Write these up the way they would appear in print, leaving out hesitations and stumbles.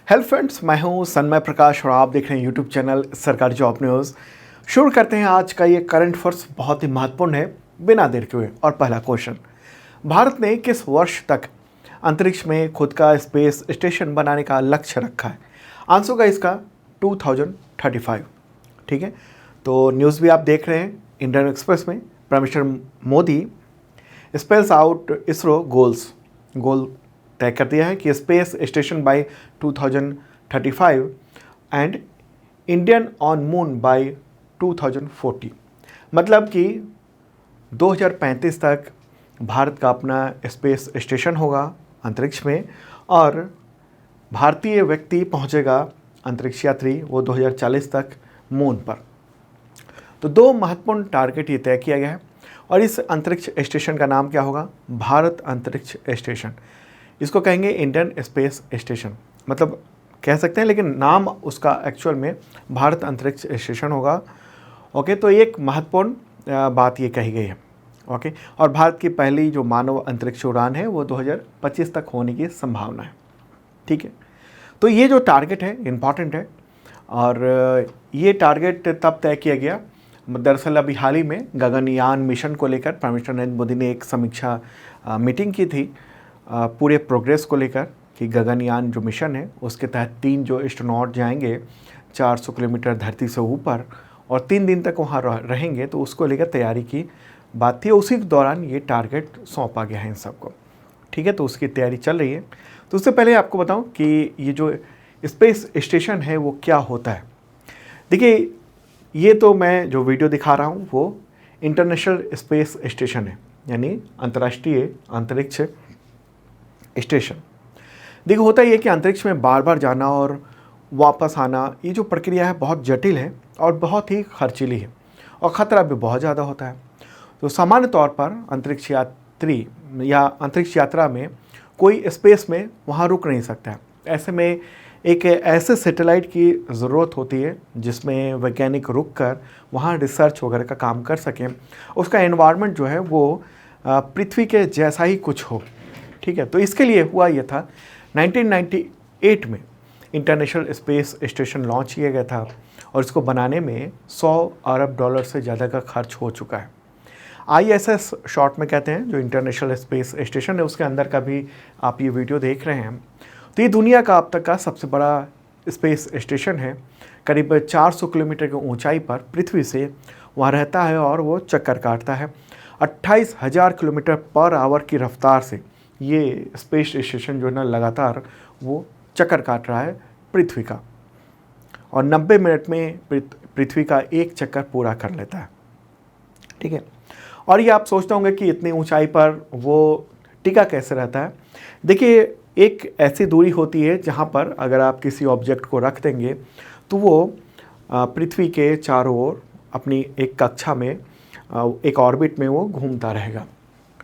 Hello friends, मैं हूं सन्मय प्रकाश और आप देख रहे हैं यूट्यूब चैनल सरकारी जॉब न्यूज़। शुरू करते हैं आज का ये करंट अफेयर्स, बहुत ही महत्वपूर्ण है बिना देर के हुए। और पहला क्वेश्चन, भारत ने किस वर्ष तक अंतरिक्ष में खुद का स्पेस स्टेशन बनाने का लक्ष्य रखा है? आंसर होगा इसका 2035। ठीक है, तो न्यूज़ भी आप देख रहे हैं इंडियन एक्सप्रेस में। Prime minister Modi spells out ISRO goal तय कर दिया है कि space station by 2035 and Indian on moon by 2040। मतलब कि 2035 तक भारत का अपना स्पेस स्टेशन होगा अंतरिक्ष में, और भारतीय व्यक्ति पहुंचेगा, अंतरिक्ष यात्री, वो 2040 तक मून पर। तो दो महत्वपूर्ण टारगेट ये तय किया गया है। और इस अंतरिक्ष स्टेशन का नाम क्या होगा? भारत अंतरिक्ष स्टेशन। इसको कहेंगे इंडियन स्पेस स्टेशन, मतलब कह सकते हैं, लेकिन नाम उसका एक्चुअल में भारत अंतरिक्ष स्टेशन होगा। ओके, तो एक महत्वपूर्ण बात ये कही गई है। ओके, और भारत की पहली जो मानव अंतरिक्ष उड़ान है वो 2025 तक होने की संभावना है। ठीक है, तो ये जो टारगेट है इम्पॉर्टेंट है, और ये टारगेट तब तय किया गया, दरअसल अभी हाल ही में गगनयान मिशन को लेकर प्राइम मिनिस्टर नरेंद्र मोदी ने एक समीक्षा मीटिंग की थी पूरे प्रोग्रेस को लेकर, कि गगनयान जो मिशन है उसके तहत 3 जो एस्ट्रोनॉट जाएंगे 400 किलोमीटर धरती से ऊपर और 3 दिन तक वहाँ रहेंगे, तो उसको लेकर तैयारी की बात थी। उसी दौरान ये टारगेट सौंपा गया है इन सबको। ठीक है, तो उसकी तैयारी चल रही है। तो उससे पहले आपको बताऊं कि ये जो स्पेस स्टेशन है वो क्या होता है। देखिए, ये तो मैं जो वीडियो दिखा रहा हूँ वो इंटरनेशनल स्पेस स्टेशन है, यानी अंतर्राष्ट्रीय अंतरिक्ष स्टेशन। देखो, होता ये कि अंतरिक्ष में बार बार जाना और वापस आना, ये जो प्रक्रिया है बहुत जटिल है और बहुत ही खर्चीली है, और ख़तरा भी बहुत ज़्यादा होता है। तो सामान्य तौर पर अंतरिक्ष यात्री या अंतरिक्ष यात्रा में कोई स्पेस में वहाँ रुक नहीं सकता है। ऐसे में एक ऐसे सैटेलाइट की ज़रूरत होती है जिसमें वैज्ञानिक रुक कर वहाँ रिसर्च वगैरह का काम कर सकें। उसका एनवायरनमेंट जो है वो पृथ्वी के जैसा ही कुछ हो। ठीक है, तो इसके लिए हुआ ये था 1998 में इंटरनेशनल स्पेस स्टेशन लॉन्च किया गया था, और इसको बनाने में 100 अरब डॉलर से ज़्यादा का खर्च हो चुका है। ISS शॉर्ट में कहते हैं, जो इंटरनेशनल स्पेस स्टेशन है, उसके अंदर का भी आप ये वीडियो देख रहे हैं। तो ये दुनिया का अब तक का सबसे बड़ा स्पेस स्टेशन है। करीब 400 किलोमीटर की ऊंचाई पर पृथ्वी से वहाँ रहता है, और वो चक्कर काटता है 28,000 किलोमीटर पर आवर की रफ्तार से। ये स्पेस स्टेशन जो है ना, लगातार वो चक्कर काट रहा है पृथ्वी का, और 90 मिनट में पृथ्वी का एक चक्कर पूरा कर लेता है। ठीक है, और ये आप सोचते होंगे कि इतनी ऊंचाई पर वो टिका कैसे रहता है। देखिए, एक ऐसी दूरी होती है जहाँ पर अगर आप किसी ऑब्जेक्ट को रख देंगे तो वो पृथ्वी के चारों ओर अपनी एक कक्षा में, एक ऑर्बिट में वो घूमता रहेगा।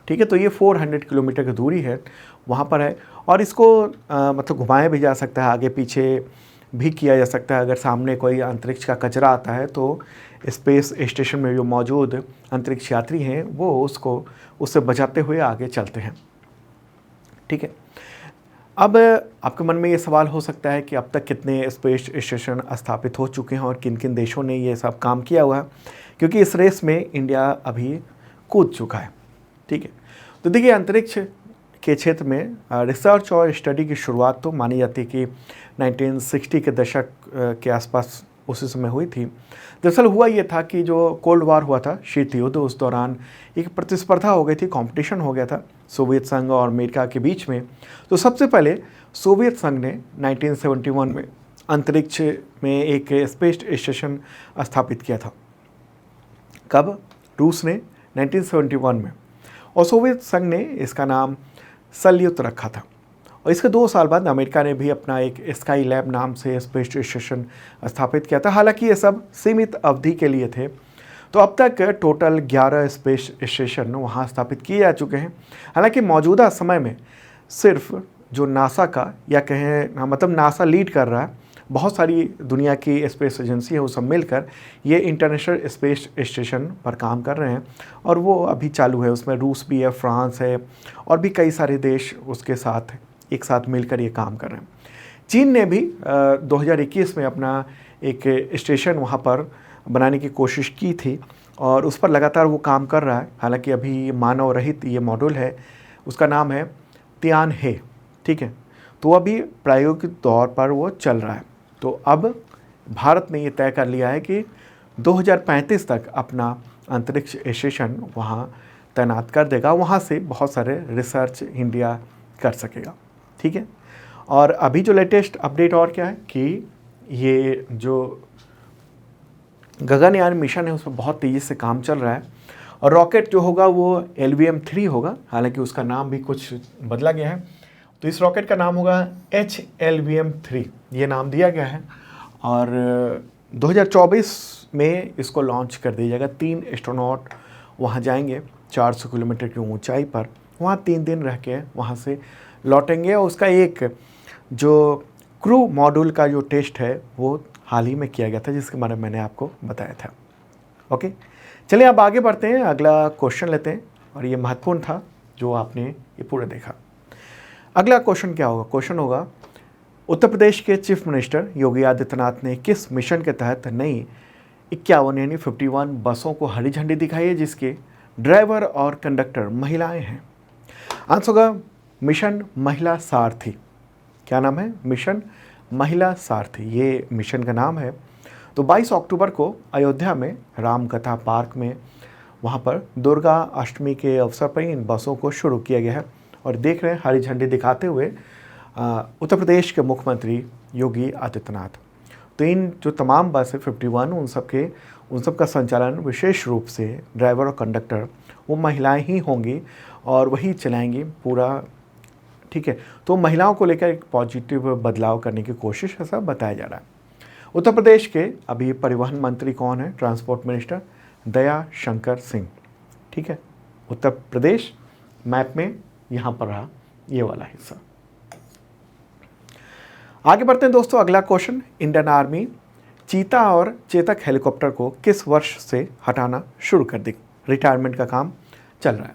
ठीक है, तो ये 400 किलोमीटर की दूरी है वहाँ पर है, और इसको मतलब घुमाया भी जा सकता है, आगे पीछे भी किया जा सकता है। अगर सामने कोई अंतरिक्ष का कचरा आता है तो स्पेस स्टेशन में जो मौजूद अंतरिक्ष यात्री हैं वो उससे बचाते हुए आगे चलते हैं। ठीक है, अब आपके मन में ये सवाल हो सकता है कि अब तक कितने स्पेस स्टेशन स्थापित हो चुके हैं और किन किन देशों ने ये सब काम किया हुआ है, क्योंकि इस रेस में इंडिया अभी कूद चुका है। ठीक है, तो देखिए, अंतरिक्ष के क्षेत्र में रिसर्च और स्टडी की शुरुआत तो मानी जाती है कि 1960 के दशक के आसपास उसी समय हुई थी। दरअसल हुआ ये था कि जो कोल्ड वार हुआ था, शीत युद्ध, उस दौरान एक प्रतिस्पर्धा हो गई थी, कंपटीशन हो गया था सोवियत संघ और अमेरिका के बीच में। तो सबसे पहले सोवियत संघ ने 1971 में अंतरिक्ष में एक स्पेस स्टेशन स्थापित किया था। कब? रूस ने 1971 में, और सोवियत संघ ने इसका नाम सल्यूट रखा था। और इसके 2 साल बाद अमेरिका ने भी अपना एक स्काई लैब नाम से स्पेस स्टेशन स्थापित किया था। हालांकि ये सब सीमित अवधि के लिए थे। तो अब तक टोटल 11 स्पेस स्टेशन वहाँ स्थापित किए जा चुके हैं। हालांकि मौजूदा समय में सिर्फ जो नासा का, या कहें मतलब नासा लीड कर रहा है, बहुत सारी दुनिया की स्पेस एजेंसी है, वो सब मिलकर ये इंटरनेशनल स्पेस स्टेशन पर काम कर रहे हैं, और वो अभी चालू है। उसमें रूस भी है, फ्रांस है, और भी कई सारे देश उसके साथ एक साथ मिलकर ये काम कर रहे हैं। चीन ने भी 2021 में अपना एक स्टेशन वहाँ पर बनाने की कोशिश की थी और उस पर लगातार वो काम कर रहा है। हालांकि अभी मानव रहित ये मॉड्यूल है, उसका नाम है तियानहे, ठीक है। तो अभी प्रायोगिक तौर पर वो चल रहा है। तो अब भारत ने ये तय कर लिया है कि 2035 तक अपना अंतरिक्ष स्टेशन वहाँ तैनात कर देगा, वहाँ से बहुत सारे रिसर्च इंडिया कर सकेगा, ठीक है। और अभी जो लेटेस्ट अपडेट और क्या है कि ये जो गगनयान मिशन है उस पर बहुत तेज़ी से काम चल रहा है और रॉकेट जो होगा वो LVM-3 होगा। हालांकि उसका नाम भी कुछ बदला गया है, तो इस रॉकेट का नाम होगा HLVM-3, ये नाम दिया गया है और 2024 में इसको लॉन्च कर दिया जाएगा। 3 एस्ट्रोनॉट वहाँ जाएंगे 400 किलोमीटर की ऊंचाई पर, वहाँ 3 दिन रह के वहाँ से लौटेंगे और उसका एक जो क्रू मॉड्यूल का जो टेस्ट है वो हाल ही में किया गया था, जिसके बारे में मैंने आपको बताया था। ओके, चलिए अब आगे बढ़ते हैं, अगला क्वेश्चन लेते हैं और ये महत्वपूर्ण था जो आपने ये पूरा देखा। अगला क्वेश्चन क्या होगा? क्वेश्चन होगा उत्तर प्रदेश के चीफ मिनिस्टर योगी आदित्यनाथ ने किस मिशन के तहत नई 51 यानी 51 बसों को हरी झंडी दिखाई है जिसके ड्राइवर और कंडक्टर महिलाएं हैं? आंसर होगा मिशन महिला सारथी। क्या नाम है? मिशन महिला सारथी, ये मिशन का नाम है। तो 22 अक्टूबर को अयोध्या में राम कथा पार्क में वहाँ पर दुर्गा अष्टमी के अवसर पर इन बसों को शुरू किया गया है और देख रहे हैं हरी झंडी दिखाते हुए उत्तर प्रदेश के मुख्यमंत्री योगी आदित्यनाथ। तो इन जो तमाम बस है 51 उन सब का संचालन विशेष रूप से ड्राइवर और कंडक्टर वो महिलाएं ही होंगी और वही चलाएंगी पूरा, ठीक है। तो महिलाओं को लेकर एक पॉजिटिव बदलाव करने की कोशिश ऐसा बताया जा रहा है। उत्तर प्रदेश के अभी परिवहन मंत्री कौन है? ट्रांसपोर्ट मिनिस्टर दया शंकर सिंह, ठीक है। उत्तर प्रदेश मैप में यहाँ पर रहा ये वाला हिस्सा। आगे बढ़ते हैं दोस्तों, अगला क्वेश्चन, इंडियन आर्मी चीता और चेतक हेलीकॉप्टर को किस वर्ष से हटाना शुरू कर दी? रिटायरमेंट का काम चल रहा है।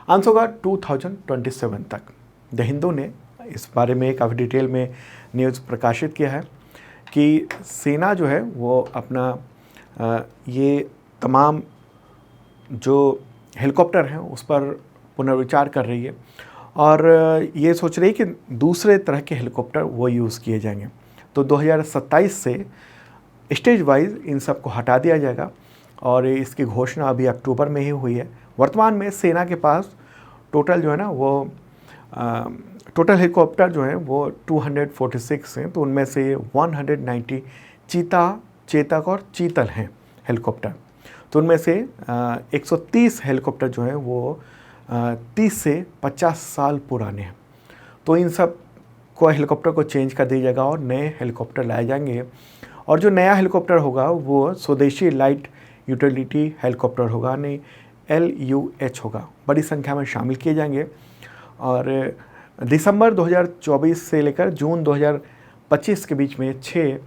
आंसर होगा 2027 तक। द हिंदू ने इस बारे में काफ़ी डिटेल में न्यूज़ प्रकाशित किया है कि सेना जो है वो अपना ये तमाम जो हेलीकॉप्टर हैं उस पर पुनर्विचार कर रही है और ये सोच रही है कि दूसरे तरह के हेलीकॉप्टर वो यूज़ किए जाएंगे। तो 2027 से स्टेज वाइज इन सब को हटा दिया जाएगा और इसकी घोषणा अभी अक्टूबर में ही हुई है। वर्तमान में सेना के पास टोटल जो है ना वो टोटल हेलीकॉप्टर जो है वो 246 हैं, तो उनमें से 190 चीता, चेतक और चीतल हैं हेलीकॉप्टर। तो उनमें से 130 हेलीकॉप्टर जो हैं वो 30 से 50 साल पुराने हैं। तो इन सब को हेलीकॉप्टर को चेंज कर दिया जाएगा और नए हेलीकॉप्टर लाए जाएंगे और जो नया हेलीकॉप्टर होगा वो स्वदेशी लाइट यूटिलिटी हेलीकॉप्टर होगा, नहीं LUH होगा। बड़ी संख्या में शामिल किए जाएंगे और दिसंबर 2024 से लेकर जून 2025 के बीच में 6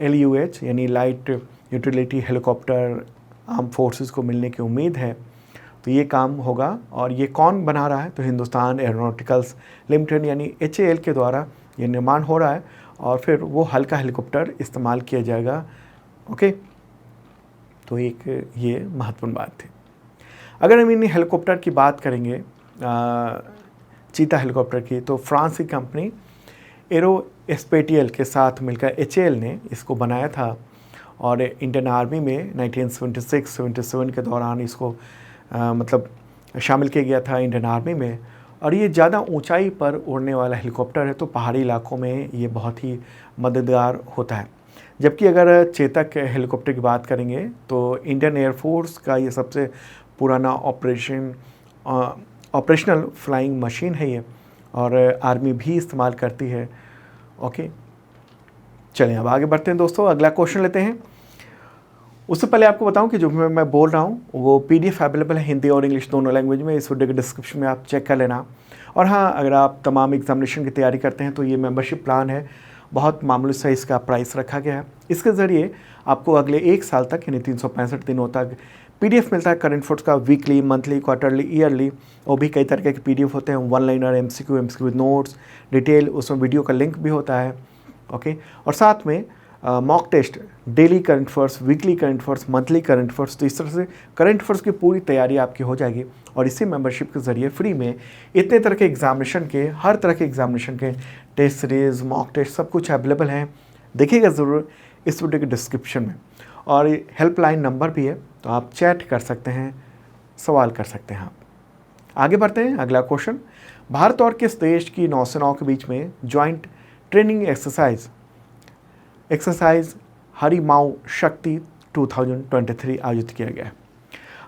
LUH यानी light utility helicopter arm forces को मिलने की उम्मीद है। तो ये काम होगा और ये कौन बना रहा है? तो हिंदुस्तान एरोनॉटिकल्स लिमिटेड यानी HAL के द्वारा ये निर्माण हो रहा है और फिर वो हल्का हेलीकॉप्टर इस्तेमाल किया जाएगा। ओके, तो एक ये महत्वपूर्ण बात थी। अगर हम इन हेलीकॉप्टर की बात करेंगे चीता हेलीकॉप्टर की, तो फ्रांस की कंपनी एरोस्पेटियल के साथ मिलकर HAL ने इसको बनाया था और इंडियन आर्मी में 1976-77 के दौरान इसको मतलब शामिल किया गया था इंडियन आर्मी में। और ये ज़्यादा ऊंचाई पर उड़ने वाला हेलीकॉप्टर है, तो पहाड़ी इलाकों में ये बहुत ही मददगार होता है। जबकि अगर चेतक हेलीकॉप्टर की बात करेंगे तो इंडियन एयरफोर्स का ये सबसे पुराना ऑपरेशनल फ्लाइंग मशीन है ये और आर्मी भी इस्तेमाल करती है। ओके, चलिए अब आगे बढ़ते हैं दोस्तों, अगला क्वेश्चन लेते हैं। उससे पहले आपको बताऊं कि जो मैं बोल रहा हूं वो PDF अवेलेबल है हिंदी और इंग्लिश दोनों लैंग्वेज में। इस वीडियो के डिस्क्रिप्शन में आप चेक कर लेना। और हाँ, अगर आप तमाम एग्जामिनेशन की तैयारी करते हैं तो ये मेंबरशिप प्लान है, बहुत मामूली सा इसका प्राइस रखा गया है। इसके ज़रिए आपको अगले 1 साल तक यानी 365 दिनों तक PDF मिलता है, करंट अफेयर्स का वीकली, मंथली, क्वार्टरली, ईयरली, और भी कई तरह के PDF होते हैं, 1 liner, MCQ with notes, detail, उसमें वीडियो का लिंक भी होता है। ओके। और साथ में mock test, daily current affairs, weekly current affairs, monthly current affairs, तो इस तरह से करंट अफेयर्स की पूरी तैयारी आपकी हो जाएगी। और इसी मेंबरशिप के ज़रिए फ्री में इतने तरह के एग्जामिनेशन के, हर तरह के एग्जामिनेशन के टेस्ट सीरीज, मॉक टेस्ट सब कुछ अवेलेबल है। देखिएगा ज़रूर इस वीडियो के डिस्क्रिप्शन में, और हेल्पलाइन नंबर भी है, तो आप चैट कर सकते हैं, सवाल कर सकते हैं आप। आगे बढ़ते हैं, अगला क्वेश्चन। भारत और किस देश की नौसेनाओं के बीच में ज्वाइंट ट्रेनिंग एक्सरसाइज हरिमाऊ शक्ति 2023 आयोजित किया गया है?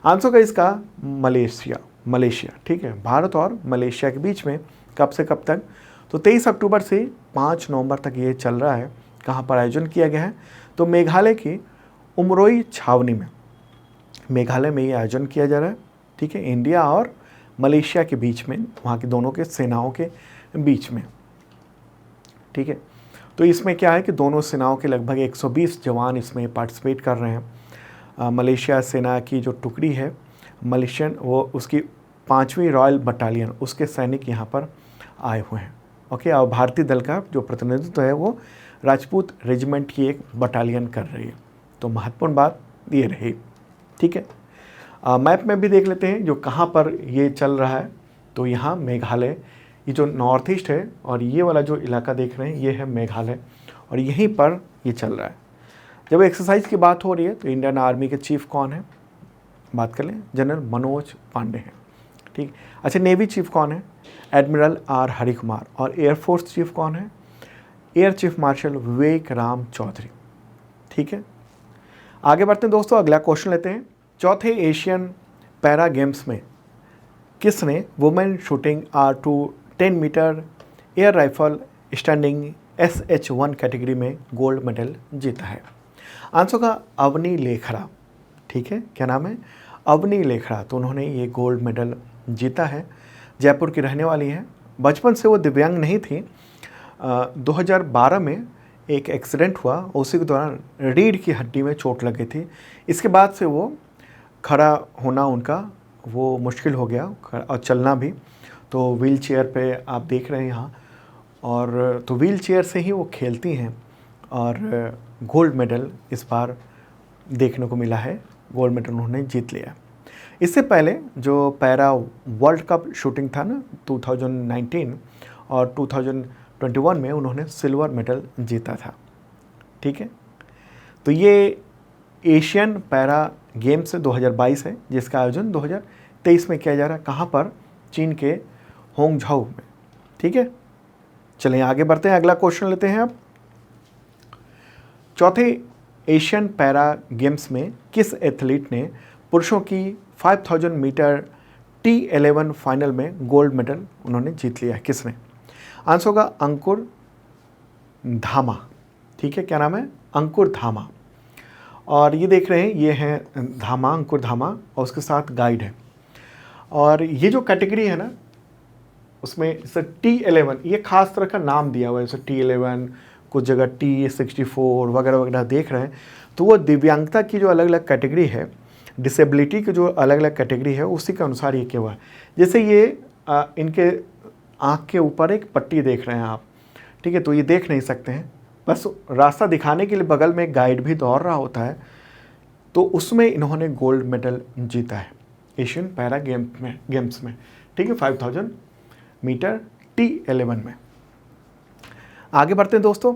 आंसर का इसका मलेशिया, ठीक है। भारत और मलेशिया के बीच में कब से कब तक? तो 23 अक्टूबर से 5 नवंबर तक ये चल रहा है। कहाँ पर आयोजन किया गया है? तो मेघालय की उमरोई छावनी में, मेघालय में ये आयोजन किया जा रहा है, ठीक है। इंडिया और मलेशिया के बीच में, वहाँ की दोनों के सेनाओं के बीच में, ठीक है। तो इसमें क्या है कि दोनों सेनाओं के लगभग 120 जवान इसमें पार्टिसिपेट कर रहे हैं। मलेशिया सेना की जो टुकड़ी है मलेशियन, वो उसकी 5वीं रॉयल बटालियन, उसके सैनिक यहाँ पर आए हुए हैं, ओके। और भारतीय दल का जो प्रतिनिधित्व है वो राजपूत रेजिमेंट की एक बटालियन कर रही है। तो महत्वपूर्ण बात ये रही, ठीक है। मैप में भी देख लेते हैं जो कहाँ पर ये चल रहा है। तो यहाँ मेघालय, ये जो नॉर्थ ईस्ट है, और ये वाला जो इलाका देख रहे हैं ये है मेघालय, और यहीं पर ये चल रहा है। जब एक्सरसाइज की बात हो रही है तो इंडियन आर्मी के चीफ कौन है? बात कर लें, जनरल मनोज पांडे हैं, ठीक। अच्छा, नेवी चीफ कौन है? Admiral R Hari Kumar. और एयरफोर्स चीफ कौन है? एयर चीफ मार्शल विवेक राम चौधरी, ठीक है। आगे बढ़ते हैं दोस्तों, अगला क्वेश्चन लेते हैं। चौथे एशियन पैरा गेम्स में किसने women shooting R2 10 metre air rifle standing SH1 category में गोल्ड मेडल जीता है? आंसर का अवनी लेखरा, ठीक है। क्या नाम है? अवनी लेखरा। तो उन्होंने ये गोल्ड मेडल जीता है। जयपुर की रहने वाली है। बचपन से वो दिव्यांग नहीं थी। 2012 में एक एक्सीडेंट हुआ, उसी के दौरान रीढ़ की हड्डी में चोट लगी थी। इसके बाद से वो खड़ा होना उनका वो मुश्किल हो गया, और चलना भी। तो व्हील चेयर पे आप देख रहे हैं यहाँ, और तो व्हील चेयर से ही वो खेलती हैं, और गोल्ड मेडल इस बार देखने को मिला है। गोल्ड मेडल उन्होंने जीत लिया। इससे पहले जो पैरा वर्ल्ड कप शूटिंग था ना 2019 और 2021 में उन्होंने सिल्वर मेडल जीता था, ठीक है। तो ये एशियन पैरा गेम्स 2022 है, जिसका आयोजन 2023 में किया जा रहा है। कहाँ पर? चीन के होंगझाओ में, ठीक है। चलिए आगे बढ़ते हैं, अगला क्वेश्चन लेते हैं अब। चौथे एशियन पैरा गेम्स में किस एथलीट ने पुरुषों की 5000 मीटर T11 फाइनल में गोल्ड मेडल उन्होंने जीत लिया है? किसने? आंसर होगा अंकुर धामा, ठीक है। क्या नाम है? अंकुर धामा। और ये देख रहे हैं, ये हैं धामा, अंकुर धामा, और उसके साथ गाइड है। और ये जो कैटेगरी है ना, उसमें जैसे T11, ये खास तरह का नाम दिया हुआ है, जैसे T11, कुछ जगह T64 वगैरह वगैरह देख रहे हैं। तो वो दिव्यांगता की जो अलग अलग कैटेगरी है, डिसेबिलिटी की जो अलग अलग कैटेगरी है, उसी के अनुसार ये किया हुआ है। जैसे ये इनके आँख के ऊपर एक पट्टी देख रहे हैं आप, ठीक है। तो ये देख नहीं सकते हैं, बस रास्ता दिखाने के लिए बगल में एक गाइड भी दौड़ रहा होता है। तो उसमें इन्होंने गोल्ड मेडल जीता है एशियन पैरा गेम्स में, ठीक है, 5000 मीटर T11 में। आगे बढ़ते हैं दोस्तों,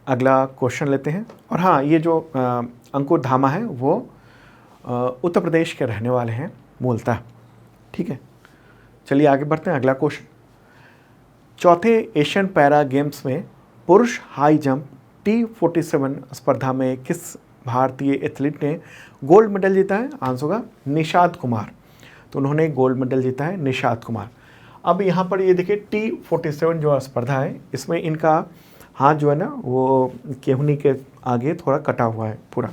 अगला क्वेश्चन लेते हैं। और हाँ, ये जो अंकुर धामा है वो उत्तर प्रदेश के रहने वाले हैं मूलतः, ठीक है। चलिए आगे बढ़ते हैं, अगला क्वेश्चन। चौथे एशियन पैरा गेम्स में पुरुष हाई जंप T47 स्पर्धा में किस भारतीय एथलीट ने गोल्ड मेडल जीता है? आंसर होगा निषाद कुमार। तो उन्होंने गोल्ड मेडल जीता है, निषाद कुमार। अब यहाँ पर ये देखिए T47 जो स्पर्धा है, इसमें इनका हाथ जो है ना वो केहूनी के आगे थोड़ा कटा हुआ है पूरा।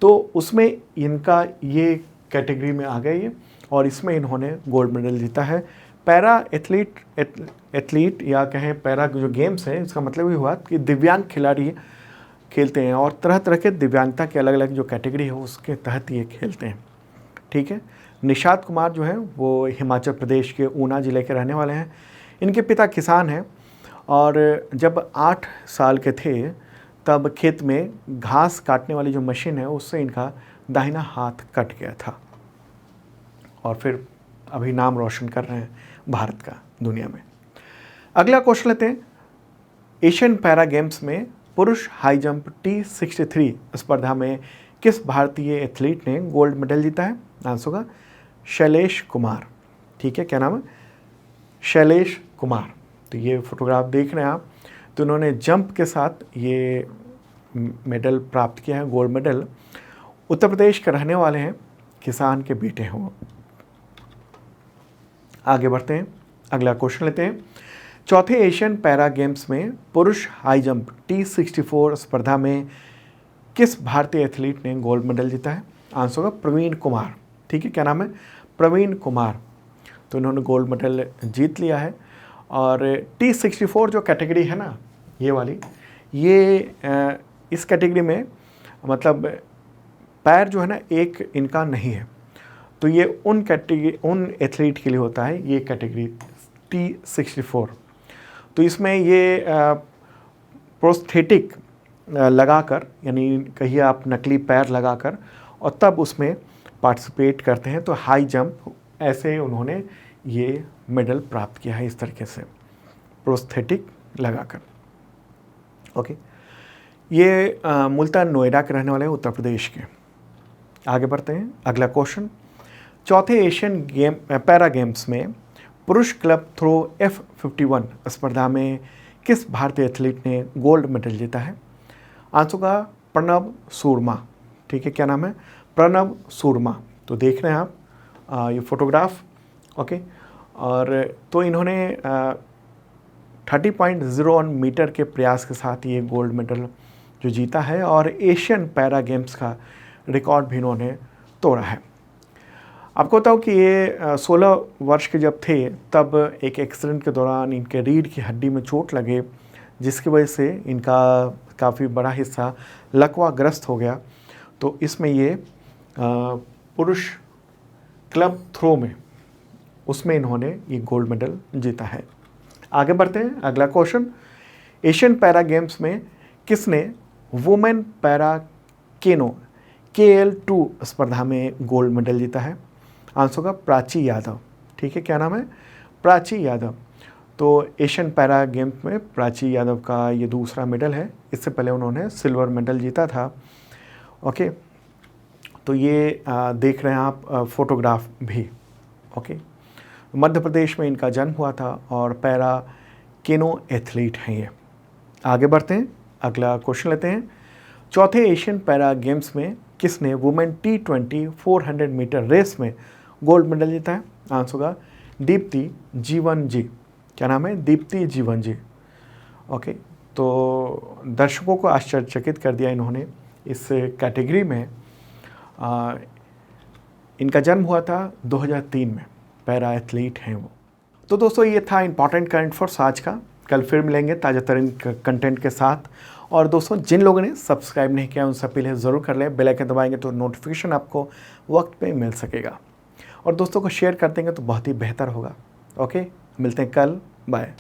तो उसमें इनका ये कैटेगरी में आ गए ये, और इसमें इन्होंने गोल्ड मेडल जीता है। पैरा एथलीट या कहें पैरा जो गेम्स है, इसका मतलब ये हुआ कि दिव्यांग खिलाड़ी खेलते हैं, और तरह तरह के दिव्यांगता के अलग अलग जो कैटेगरी है उसके तहत ये खेलते हैं, ठीक है। निषाद कुमार जो है वो हिमाचल प्रदेश के ऊना ज़िले के रहने वाले हैं। इनके पिता किसान हैं, और जब 8 साल के थे तब खेत में घास काटने वाली जो मशीन है उससे इनका दाहिना हाथ कट गया था और फिर अभी नाम रोशन कर रहे हैं भारत का दुनिया में। अगला क्वेश्चन लेते हैं। एशियन पैरा गेम्स में पुरुष हाई जंप T63 स्पर्धा में किस भारतीय एथलीट ने गोल्ड मेडल जीता है? आंसर होगा शैलेश कुमार। ठीक है, क्या नाम है? शैलेश कुमार। तो ये फोटोग्राफ देख रहे हैं आप, तो उन्होंने जंप के साथ ये मेडल प्राप्त किया है, गोल्ड मेडल। उत्तर प्रदेश के रहने वाले हैं, किसान के बेटे हैं वो। आगे बढ़ते हैं, अगला क्वेश्चन लेते हैं। चौथे एशियन पैरा गेम्स में पुरुष हाई जंप T64 स्पर्धा में किस भारतीय एथलीट ने गोल्ड मेडल जीता है? आंसर होगा प्रवीण कुमार। ठीक है, क्या नाम है? प्रवीण कुमार। तो इन्होंने गोल्ड मेडल जीत लिया है। और T64 जो कैटेगरी है ना, ये वाली, ये इस कैटेगरी में मतलब पैर जो है ना एक इनका नहीं है, तो ये उन एथलीट के लिए होता है ये कैटेगरी T64। तो इसमें ये प्रोस्थेटिक लगाकर, यानी कहिए आप नकली पैर लगाकर, और तब उसमें पार्टिसिपेट करते हैं। तो हाई जंप ऐसे उन्होंने ये मेडल प्राप्त किया है, इस तरीके से प्रोस्थेटिक लगाकर। ओके, ये मूलतः नोएडा के रहने वाले हैं, उत्तर प्रदेश के। आगे बढ़ते हैं, अगला क्वेश्चन। चौथे एशियन पैरा गेम्स में पुरुष क्लब थ्रो F51 स्पर्धा में किस भारतीय एथलीट ने गोल्ड मेडल जीता है? आंसर होगा प्रणव सूरमा। ठीक है, क्या नाम है? प्रणव सूरमा। तो देख रहे हैं आप ये फोटोग्राफ। ओके, और तो इन्होंने 30.01 मीटर के प्रयास के साथ ये गोल्ड मेडल जो जीता है, और एशियन पैरा गेम्स का रिकॉर्ड भी इन्होंने तोड़ा है। आपको बताऊँ कि ये 16 वर्ष के जब थे तब एक एक्सीडेंट के दौरान इनके रीढ़ की हड्डी में चोट लगे, जिसकी वजह से इनका काफ़ी बड़ा हिस्सा लकवाग्रस्त हो गया। तो इसमें ये पुरुष क्लब थ्रो में, उसमें इन्होंने ये गोल्ड मेडल जीता है। आगे बढ़ते हैं, अगला क्वेश्चन। एशियन पैरा गेम्स में किसने वुमेन पैरा केनो KL2 स्पर्धा में गोल्ड मेडल जीता है? आंसर होगा प्राची यादव। ठीक है, क्या नाम है? प्राची यादव। तो एशियन पैरा गेम्स में प्राची यादव का ये दूसरा मेडल है। इससे पहले उन्होंने सिल्वर मेडल जीता था। ओके, तो ये देख रहे हैं आप फोटोग्राफ भी। ओके, मध्य प्रदेश में इनका जन्म हुआ था और पैरा केनो एथलीट हैं ये। आगे बढ़ते हैं, अगला क्वेश्चन लेते हैं। चौथे एशियन पैरा गेम्स में किसने वुमेन T20 400 मीटर रेस में गोल्ड मेडल जीता है? आंसर होगा दीप्ति जीवन जी। क्या नाम है? दीप्ति जीवन जी। ओके, तो दर्शकों को आश्चर्यचकित कर दिया इन्होंने इस कैटेगरी में। इनका जन्म हुआ था 2003 में, पैरा एथलीट हैं वो। तो दोस्तों, ये था इंपॉर्टेंट करंट अफेयर्स आज का। कल फिर मिलेंगे ताज़ा तरीन कंटेंट के साथ। और दोस्तों, जिन लोगों ने सब्सक्राइब नहीं किया उनसे अपील है ज़रूर कर लें। बेल आइकन दबाएंगे तो नोटिफिकेशन आपको वक्त पे मिल सकेगा, और दोस्तों को शेयर कर देंगे तो बहुत ही बेहतर होगा। ओके, मिलते हैं कल, बाय।